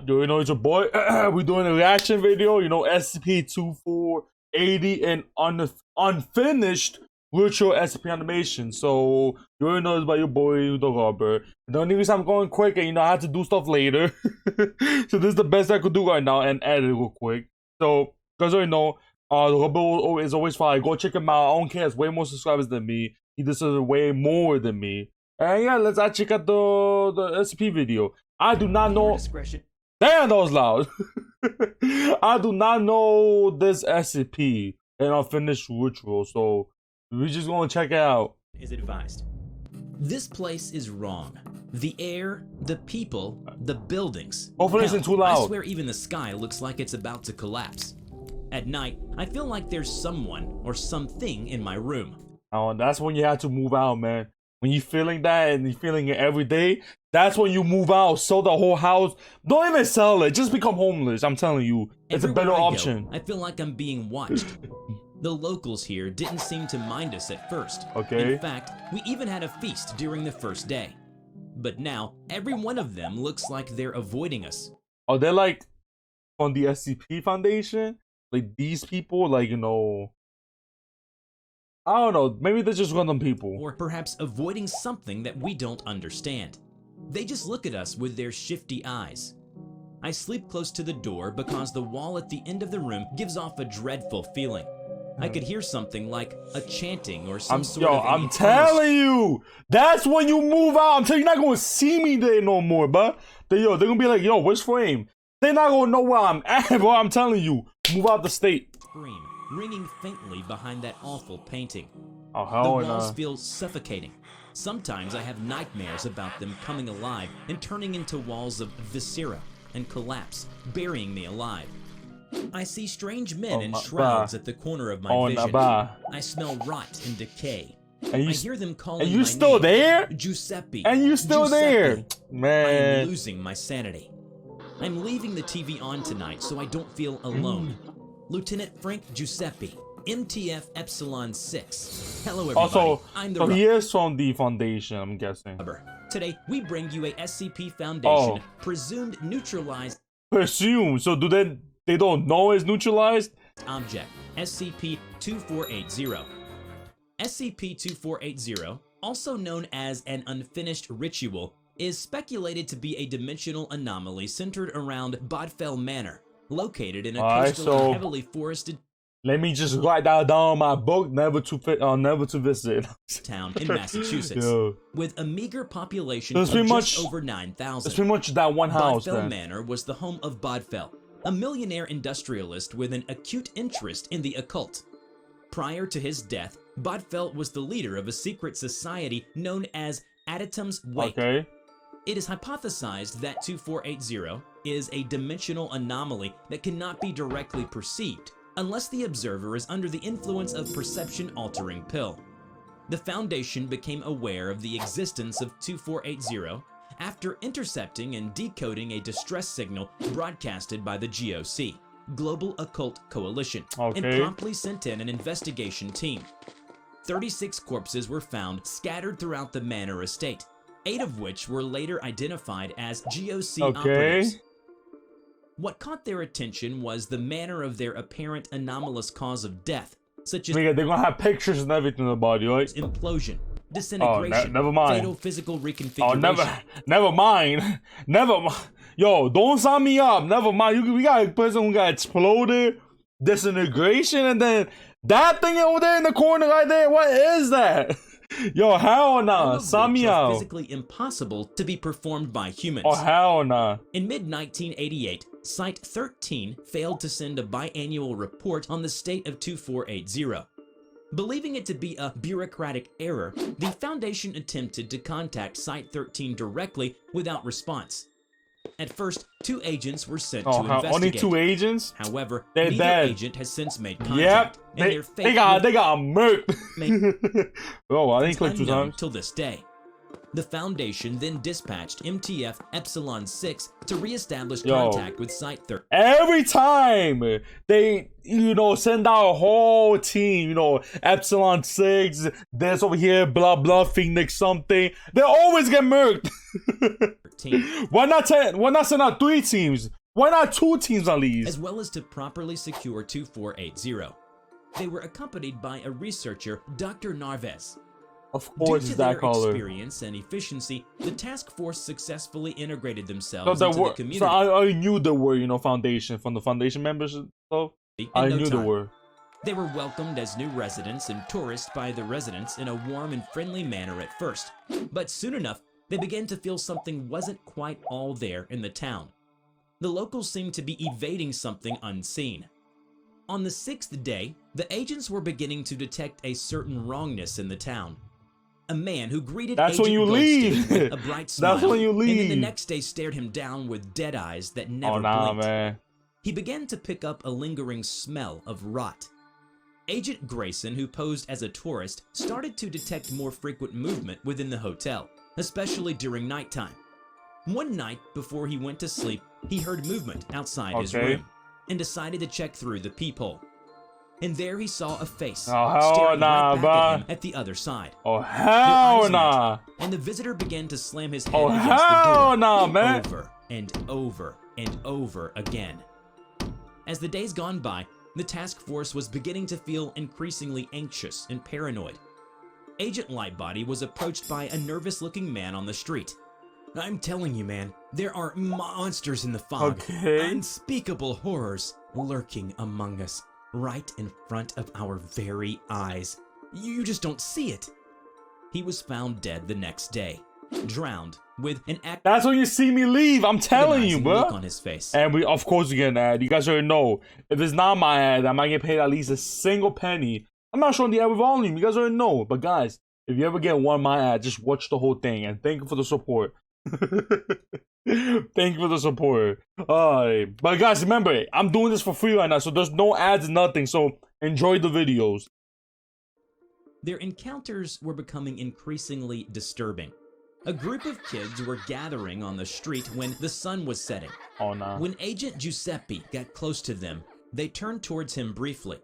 what? You know, it's your boy. We're doing a reaction video. You know, SCP-2480 and unfinished virtual SCP animation. So you already know it's by your boy, the Robert. The only reason I'm going quick, and you know, I had to do stuff later. So this is the best I could do right now and edit real quick. So, guys already know, the Robert is always fine. Go check him out. I don't care. It's way more subscribers than me. He deserves way more than me. And yeah, let's check out the SCP video. I do not know. Damn, that was loud. I do not know this SCP and unfinished ritual, so we're just gonna check it out. Is advised. This place is wrong. The air, the people, the buildings. Hopefully, it isn't too loud. I swear, even the sky looks like it's about to collapse. At night, I feel like there's someone or something in my room. Oh, that's when you have to move out, man. When you're feeling that and you're feeling it every day, that's when you move out, sell the whole house. Don't even sell it, just become homeless. I'm telling you, it's a better option. I feel like I'm being watched. The locals here didn't seem to mind us at first. Okay. In fact, we even had a feast during the first day. But now, every one of them looks like they're avoiding us. Are they like on the SCP Foundation? Like these people, like, you know, I don't know, maybe they're just random people. Or perhaps avoiding something that we don't understand. They just look at us with their shifty eyes. I sleep close to the door because the wall at the end of the room gives off a dreadful feeling. I could hear something like a chanting or some sort of... I'm telling you, that's when you move out. I'm telling you, you're not gonna see me there no more, but they're gonna be like, yo, which frame? They're not gonna know where I'm at, bro. I'm telling you, move out the state. Scream ringing faintly behind that awful painting. Oh, hell no. The walls feel suffocating. Sometimes I have nightmares about them coming alive and turning into walls of viscera and collapse, burying me alive. I see strange men in shrouds at the corner of my vision. I smell rot and decay. I hear them calling my name. Still there? Giuseppe. And you still there? Man. I am losing my sanity. I'm leaving the TV on tonight so I don't feel alone. Lieutenant Frank Giuseppe, MTF Epsilon 6. Hello, everybody. Also, I'm so he is from the Foundation, I'm guessing. Today, we bring you a SCP Foundation presumed neutralized. Presumed? So do they don't know it's neutralized? Object, SCP-2480. SCP-2480, also known as an unfinished ritual, is speculated to be a dimensional anomaly centered around Bodfell Manor, located in a coastal and heavily forested... Let me just write that down in my book, never to visit. ...town in Massachusetts, with a meager population of just over 9,000. It's pretty much that one house, Bodfell Manor was the home of Bodfell, a millionaire industrialist with an acute interest in the occult. Prior to his death, Bodfell was the leader of a secret society known as Additums Wake. It is hypothesized that 2480 is a dimensional anomaly that cannot be directly perceived unless the observer is under the influence of perception-altering pill. The Foundation became aware of the existence of 2480 after intercepting and decoding a distress signal broadcasted by the GOC, Global Occult Coalition, and promptly sent in an investigation team. 36 corpses were found scattered throughout the manor estate, 8 of which were later identified as GOC operatives. What caught their attention was the manner of their apparent anomalous cause of death, such as they're gonna have pictures and everything in the body, right? Implosion, disintegration, never mind. fatal physical reconfiguration. Never mind. Yo, don't sign me up. Never mind. We got a person who got exploded, disintegration, and then that thing over there in the corner right there. What is that? Yo, hell nah. Sign me out. Physically impossible to be performed by humans. Oh, hell nah. In mid-1988, Site 13 failed to send a biannual report on the state of 2480. Believing it to be a bureaucratic error, the Foundation attempted to contact Site 13 directly without response. At first, 2 agents were sent to investigate. Only 2 agents? However, neither dead. Agent has since made contact. Yep, they got murked. Oh, I didn't click 2 times. Till this day. The Foundation then dispatched MTF Epsilon 6 to reestablish contact with Site 30. Every time they, send out a whole team, Epsilon 6, this over here, blah, blah, Phoenix something, they always get murked. Why not send out 3 teams? Why not 2 teams at least? As well as to properly secure 2480. They were accompanied by a researcher, Dr. Narvez. Of course, Due to that their experience and efficiency, the task force successfully integrated themselves into the community. So I knew there were, Foundation, from the Foundation members and stuff. I knew there were. They were welcomed as new residents and tourists by the residents in a warm and friendly manner at first. But soon enough, they began to feel something wasn't quite all there in the town. The locals seemed to be evading something unseen. On the 6th day, the agents were beginning to detect a certain wrongness in the town. A man who greeted Agent Goldstein with a bright smile, That's when you leave. And then the next day stared him down with dead eyes that never blinked. Man. He began to pick up a lingering smell of rot. Agent Grayson, who posed as a tourist, started to detect more frequent movement within the hotel, especially during nighttime. One night before he went to sleep, he heard movement outside his room and decided to check through the peephole. And there he saw a face staring right back at him at the other side. Oh, hell nah. And the visitor began to slam his head against the door man. over and over and over again. As the days gone by, the task force was beginning to feel increasingly anxious and paranoid. Agent Lightbody was approached by a nervous-looking man on the street. I'm telling you, man, there are monsters in the fog. Unspeakable horrors lurking among us, right in front of our very eyes. You just don't see it. He was found dead the next day, drowned with an That's when you see me leave. I'm telling you, bro. Look on his face. And we, of course, we get an ad. You guys already know. If it's not my ad, I might get paid at least a single penny. I'm not showing the ad with volume. You guys already know. But guys, if you ever get one of my ad, just watch the whole thing. And thank you for the support. Thank you for the support. But guys, remember, I'm doing this for free right now, so there's no ads, nothing. So enjoy the videos. Their encounters were becoming increasingly disturbing. A group of kids were gathering on the street when the sun was setting. Oh no. When Agent Giuseppe got close to them, they turned towards him briefly.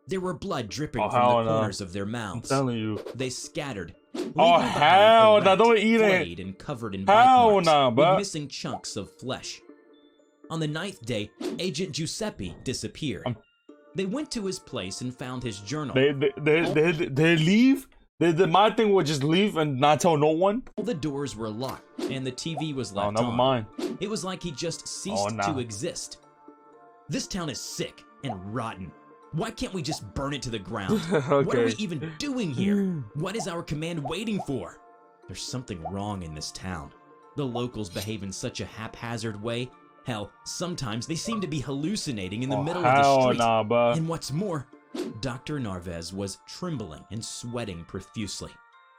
There were blood dripping from the corners of their mouths. I'm telling you. They scattered. Oh hell no! Don't eat it. And covered in bite marks with missing chunks of flesh. On the 9th day, Agent Giuseppe disappeared. They went to his place and found his journal. They leave. My thing was just leave and not tell no one. All the doors were locked and the TV was left on. Oh, never mind. It was like he just ceased to exist. This town is sick and rotten. Why can't we just burn it to the ground? What are we even doing here? What is our command waiting for? There's something wrong in this town. The locals behave in such a haphazard way. Hell, sometimes they seem to be hallucinating in the middle of the street. And what's more, Dr. Narvez was trembling and sweating profusely.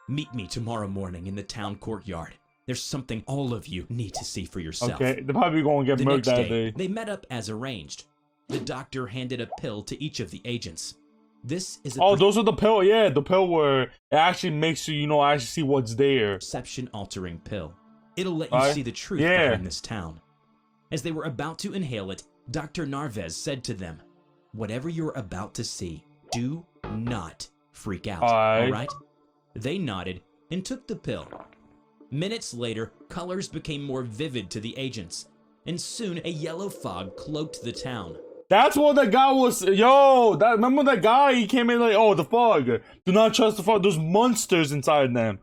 Meet me tomorrow morning in the town courtyard. There's something all of you need to see for yourself. Okay, they're probably going to get murked that day. They met up as arranged. The doctor handed a pill to each of the agents. This is a those are the pill. Yeah, the pill where it actually makes you, actually see what's there. Perception-altering pill. It'll let you see the truth behind this town. As they were about to inhale it, Dr. Narvez said to them, "Whatever you're about to see, do not freak out, all right?" They nodded and took the pill. Minutes later, colors became more vivid to the agents, and soon a yellow fog cloaked the town. That's what the guy was. Remember that guy? He came in like, oh, the fog. Do not trust the fog. There's monsters inside them.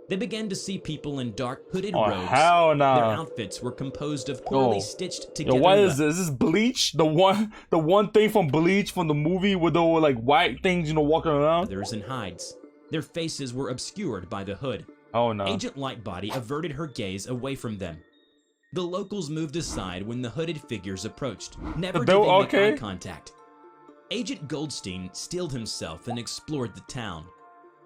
They began to see people in dark hooded robes. Hell no. Their outfits were composed of poorly stitched together. What is this? Is this Bleach? The one thing from Bleach from the movie where there were like white things, walking around? Feathers and hides. Their faces were obscured by the hood. Oh no. Agent Lightbody averted her gaze away from them. The locals moved aside when the hooded figures approached. Never did they make eye contact. Agent Goldstein steeled himself and explored the town.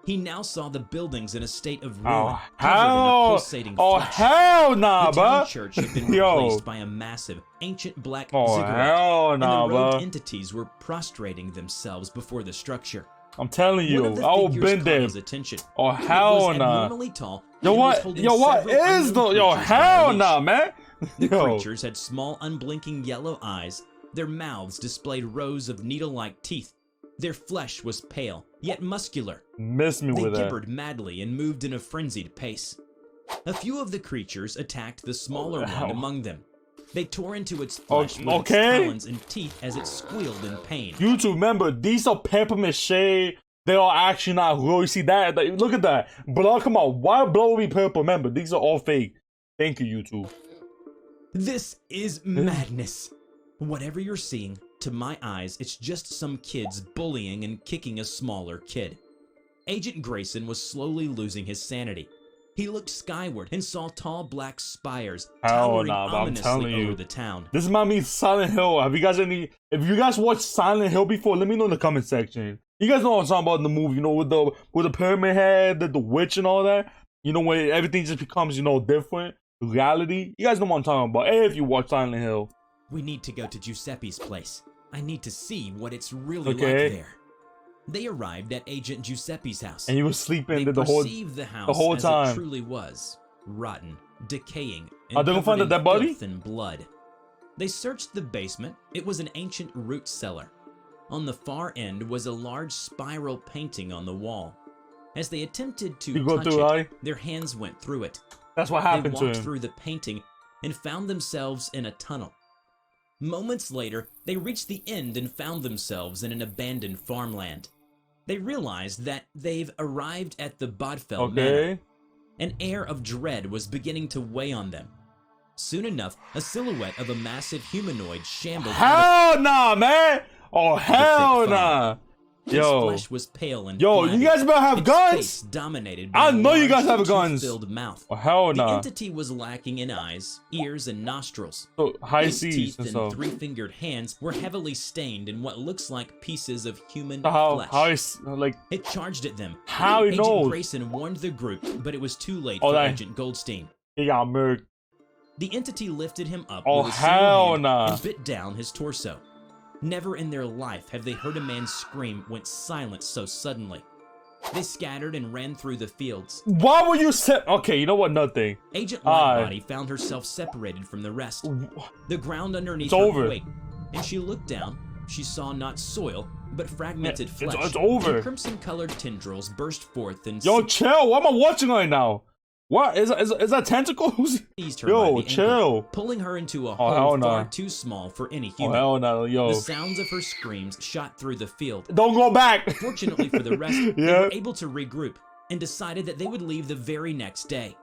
He now saw the buildings in a state of ruin, covered in a pulsating flesh. Hell nah, the town church had been replaced by a massive, ancient black ziggurat, hell and nah, the robed entities were prostrating themselves before the structure. I'm telling One you, of the I will figures been caught there. his attention. Oh It was hell nah. abnormally tall. Yo and was what? holding Yo what several is the? unknown Yo creatures by a hell leash. nah, man. The Yo. creatures had small, unblinking yellow eyes. Their mouths displayed rows of needle-like teeth. Their flesh was pale, yet muscular. Miss me They with that. gibbered madly and moved in a frenzied pace. A few of the creatures attacked the smaller one among them. They tore into its flesh with its talons and teeth as it squealed in pain. YouTube, remember, these are paper mache. They are actually not real. You see that? Look at that. Blood, come on. Why blood would be purple? Remember, these are all fake. Thank you, YouTube. This is madness. Whatever you're seeing, to my eyes, it's just some kids bullying and kicking a smaller kid. Agent Grayson was slowly losing his sanity. He looked skyward and saw tall black spires towering ominously over the town. This reminds me of Silent Hill. Have you guys if you guys watched Silent Hill before, let me know in the comment section. You guys know what I'm talking about in the movie, you know, with the pyramid head, the witch and all that. You know, when everything just becomes, you know, different reality. You guys know what I'm talking about. Hey, if you watch Silent Hill. We need to go to Giuseppe's place. I need to see what it's really like there. They arrived at Agent Giuseppe's house. And he was sleeping the whole time. As it truly was, rotten, decaying, and Are they gonna find a dead body? And blood. They searched the basement. It was an ancient root cellar. On the far end was a large spiral painting on the wall. As they attempted to touch it, their hands went through it. That's what happened to him. They walked through the painting and found themselves in a tunnel. Moments later, they reached the end and found themselves in an abandoned farmland. They realized that they've arrived at the Bodfell Manor. An air of dread was beginning to weigh on them. Soon enough, a silhouette of a massive humanoid shambled. Hell nah, man! Oh hell nah! His flesh was pale and you guys better have guns. Dominated by I know you guys have guns. Filled mouth. Oh hell nah! The entity was lacking in eyes, ears, and nostrils. So high His seas teeth and and stuff. three-fingered hands were heavily stained in what looks like pieces of human flesh. How is like? It charged at them. How he knows? Agent Grayson warned the group, but it was too late for Agent Goldstein. He got murked. The entity lifted him up with a single hand nah. and bit down his torso. Never in their life have they heard a man's scream went silent so suddenly. They scattered and ran through the fields. Why were you Okay, you know what? Nothing. Agent Lightbody found herself separated from the rest. The ground underneath her quaked, and she looked down. She saw not soil, but fragmented flesh. It's over. And crimson-colored tendrils burst forth and Yo, chill. What am I watching right now? What is that tentacles? Yo, chill. Ankle, pulling her into a hole far too small for any human. Oh hell no, yo. The sounds of her screams shot through the field. Don't go back. Fortunately for the rest, they were able to regroup and decided that they would leave the very next day.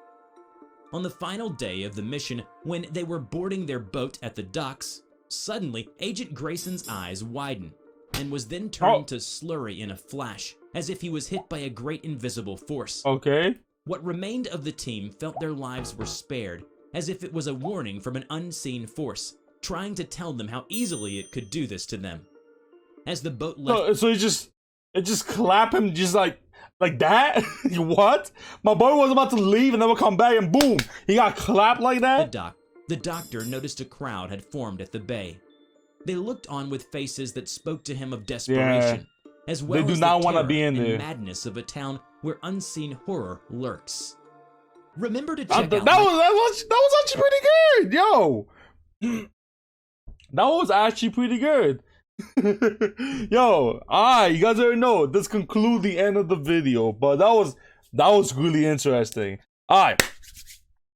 On the final day of the mission, when they were boarding their boat at the docks, suddenly Agent Grayson's eyes widened and was then turned to slurry in a flash, as if he was hit by a great invisible force. Okay. What remained of the team felt their lives were spared, as if it was a warning from an unseen force, trying to tell them how easily it could do this to them. As the boat left... So it just clap him just like that? What? My boy was about to leave and then we'll come back and boom, he got clapped like that? The doctor noticed a crowd had formed at the bay. They looked on with faces that spoke to him of desperation. As well they do as not the want to be in there. Madness of a town where unseen horror lurks. Remember to check out. That was actually pretty good, yo. That was actually pretty good. Yo, alright, you guys already know. This concludes the end of the video, but that was really interesting. Alright,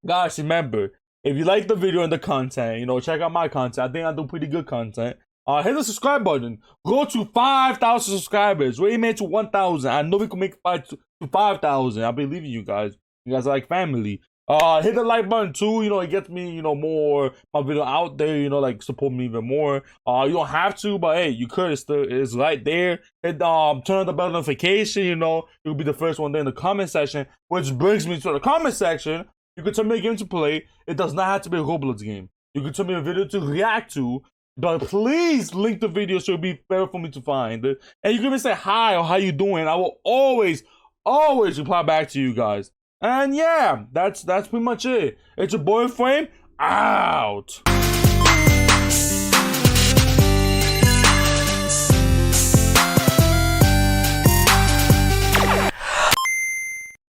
guys, remember, if you like the video and the content, you know, check out my content. I think I do pretty good content. Hit the subscribe button. Go to 5,000 subscribers. We made to 1,000. I know we can make 5,000. I believe in you guys. You guys are like family. Hit the like button too. You know, it gets me, you know, more my video out there. You know, like support me even more. You don't have to, but hey, you could. It's right there. Hit turn on the bell notification. You know, you'll be the first one there in the comment section. Which brings me to the comment section. You can tell me a game to play. It does not have to be a Roblox game. You can tell me a video to react to. But please link the video so it'll be better for me to find. And you can even say hi or how you doing. I will always reply back to you guys. And yeah, that's pretty much it. It's your boy Frame out.